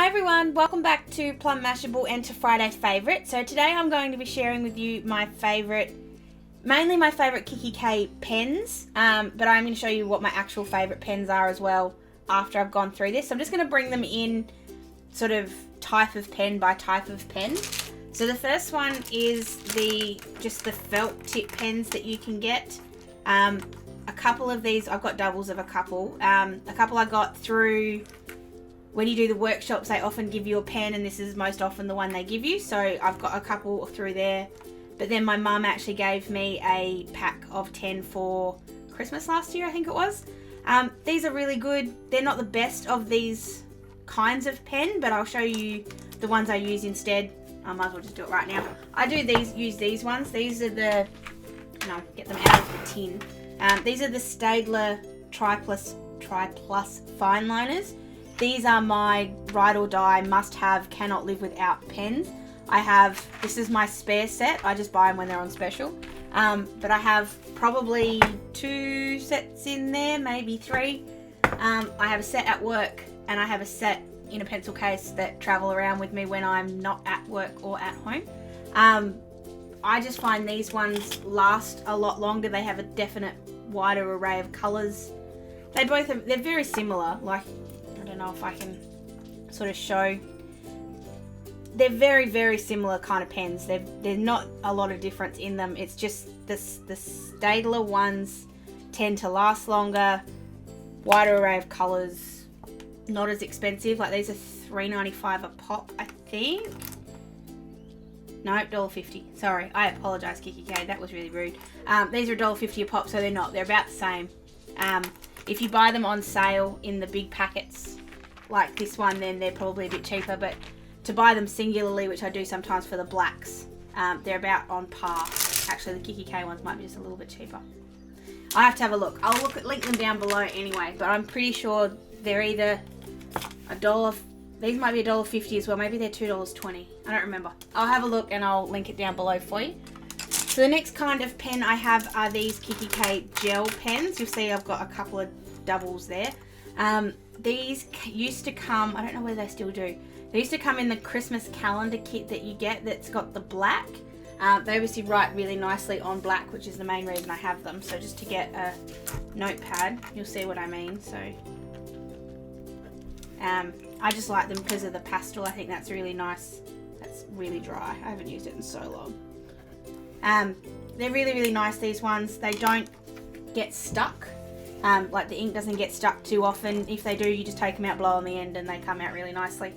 Hi everyone, welcome back to Plum Mashable and to Friday Favourite. So today I'm going to be sharing with you my favourite, mainly my favourite Kikki.k pens, but I'm going to show you what my actual favourite pens are as well after I've gone through this. So I'm just going to bring them in sort of type of pen by type of pen. So the first one is just the felt tip pens that you can get. A couple of these, I've got doubles of a couple. A couple I got through, when you do the workshops, they often give you a pen, and this is most often the one they give you. So I've got a couple through there. But then my mum actually gave me a pack of 10 for Christmas last year, I think it was. These are really good. They're not the best of these kinds of pen, but I'll show you the ones I use instead. I might as well just do it right now. I do use these ones. These are get them out of the tin. These are the Staedtler Triplus Fineliners. These are my ride or die, must have, cannot live without pens. This is my spare set. I just buy them when they're on special. But I have probably 2 sets in there, maybe 3. I have a set at work, and I have a set in a pencil case that travel around with me when I'm not at work or at home. I just find these ones last a lot longer. They have a definite wider array of colours. They're very similar. Like, I don't know if I can sort of show. They're very, very similar kind of pens. There's not a lot of difference in them. It's just the Staedtler ones tend to last longer, wider array of colours, not as expensive. Like, these are $3.95 a pop, I think. No, $1.50. Sorry, I apologise, Kikki.k. That was really rude. These are $1.50 a pop, so they're not. They're about the same. If you buy them on sale in the big packets, like this one, then they're probably a bit cheaper. But to buy them singularly, which I do sometimes for the blacks, they're about on par. Actually, the Kikki.k ones might be just a little bit cheaper. I have to have a look. I'll link them down below anyway. But I'm pretty sure they're either $1. These might be $1.50 as well. Maybe they're $2.20. I don't remember. I'll have a look and I'll link it down below for you. So the next kind of pen I have are these Kikki.k Gel Pens. You'll see I've got a couple of doubles there. These used to come, I don't know whether they still do. They used to come in the Christmas calendar kit that you get that's got the black. They obviously write really nicely on black, which is the main reason I have them. So just to get a notepad, you'll see what I mean. So I just like them because of the pastel. I think that's really nice. That's really dry. I haven't used it in so long. They're really, really nice, these ones. They don't get stuck. Like, the ink doesn't get stuck too often. If they do, you just take them out, blow on the end, and they come out really nicely.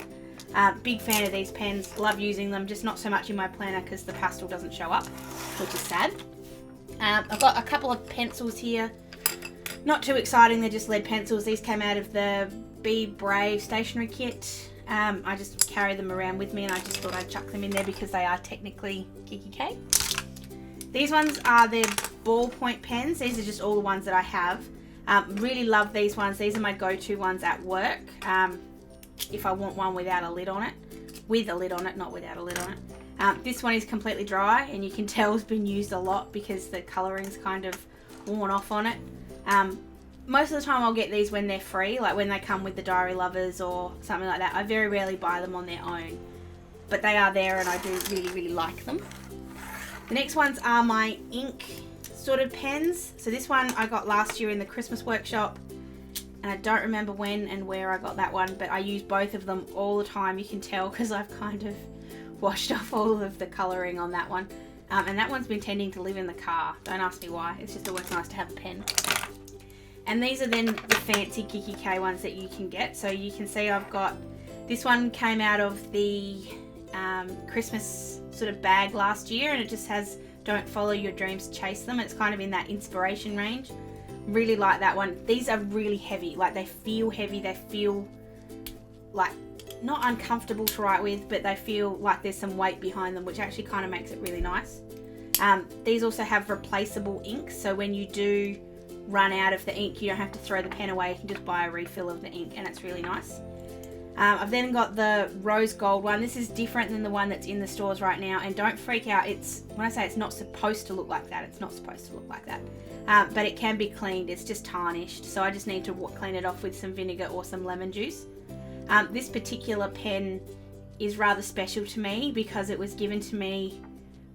Big fan of these pens. Love using them, just not so much in my planner because the pastel doesn't show up, which is sad. I've got a couple of pencils here. Not too exciting, they're just lead pencils. These came out of the Be Brave Stationary Kit. I just carry them around with me, and I just thought I'd chuck them in there because they are technically Kikki.k. These ones are their Ballpoint Pens. These are just all the ones that I have. Really love these ones. These are my go-to ones at work. If I want one without a lid on it. With a lid on it, not without a lid on it. This one is completely dry, and you can tell it's been used a lot because the colouring's kind of worn off on it. Most of the time I'll get these when they're free, like when they come with the Diary Lovers or something like that. I very rarely buy them on their own, but they are there and I do really, really like them. The next ones are my ink sort of pens. So this one I got last year in the Christmas workshop, and I don't remember when and where I got that one, but I use both of them all the time. You can tell because I've kind of washed off all of the colouring on that one. And that one's been tending to live in the car. Don't ask me why. It's just always nice to have a pen. And these are then the fancy Kikki.k ones that you can get. So you can see I've got, this one came out of the Christmas sort of bag last year, and it just has "Don't follow your dreams, chase them." It's kind of in that inspiration range. Really like that one. These are really heavy. Like, they feel heavy. They feel like not uncomfortable to write with, but they feel like there's some weight behind them, which actually kind of makes it really nice. These also have replaceable ink, so when you do run out of the ink, you don't have to throw the pen away. You can just buy a refill of the ink, and it's really nice. I've then got the rose gold one. This is different than the one that's in the stores right now, and don't freak out. When I say it's not supposed to look like that, it's not supposed to look like that. But it can be cleaned. It's just tarnished, so I just need to clean it off with some vinegar or some lemon juice. This particular pen is rather special to me because it was given to me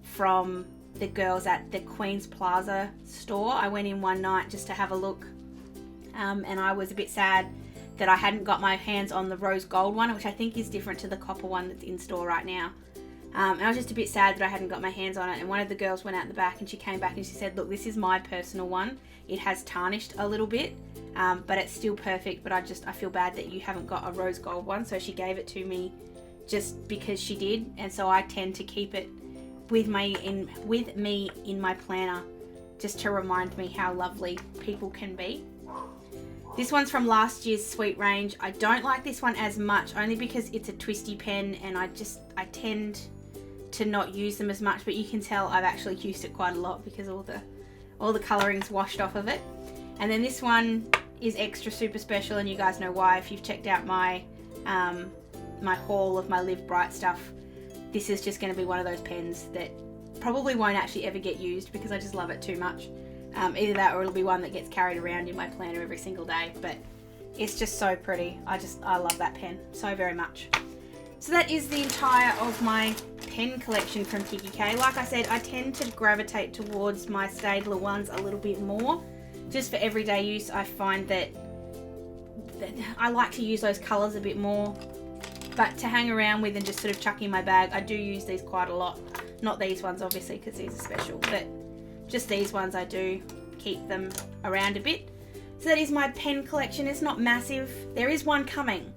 from the girls at the Queen's Plaza store. I went in one night just to have a look, and I was a bit sad that I hadn't got my hands on the rose gold one, which I think is different to the copper one that's in store right now. And I was just a bit sad that I hadn't got my hands on it, and one of the girls went out the back and she came back and she said, look, this is my personal one. It has tarnished a little bit, but it's still perfect, but I feel bad that you haven't got a rose gold one. So she gave it to me just because she did, and so I tend to keep it with me in my planner just to remind me how lovely people can be. This one's from last year's Sweet range. I don't like this one as much, only because it's a twisty pen and I tend to not use them as much, but you can tell I've actually used it quite a lot because all the coloring's washed off of it. And then this one is extra super special, and you guys know why if you've checked out my my haul of my Live Bright stuff. This is just going to be one of those pens that probably won't actually ever get used because I just love it too much. Either that or it'll be one that gets carried around in my planner every single day, but it's just so pretty. I love that pen so very much. So that is the entire of my pen collection from Kikki.k. Like I said, I tend to gravitate towards my Staedtler ones a little bit more. Just for everyday use, I find that I like to use those colours a bit more. But to hang around with and just sort of chuck in my bag, I do use these quite a lot. Not these ones, obviously, because these are special, but just these ones I do keep them around a bit. So that is my pen collection. It's not massive. There is one coming.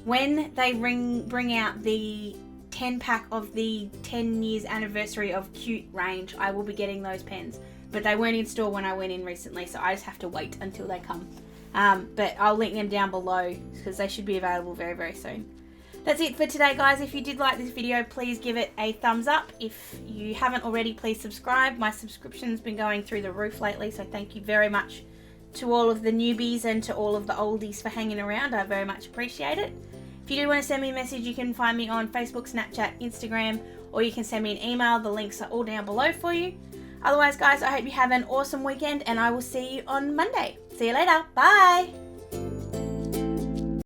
When they bring out the 10-pack of the 10 years anniversary of Cute range, I will be getting those pens. But they weren't in store when I went in recently, so I just have to wait until they come. But I'll link them down below because they should be available very, very soon. That's it for today, guys. If you did like this video, please give it a thumbs up. If you haven't already, please subscribe. My subscription's been going through the roof lately, so thank you very much to all of the newbies and to all of the oldies for hanging around. I very much appreciate it. If you do want to send me a message, you can find me on Facebook, Snapchat, Instagram, or you can send me an email. The links are all down below for you. Otherwise, guys, I hope you have an awesome weekend, and I will see you on Monday. See you later. Bye.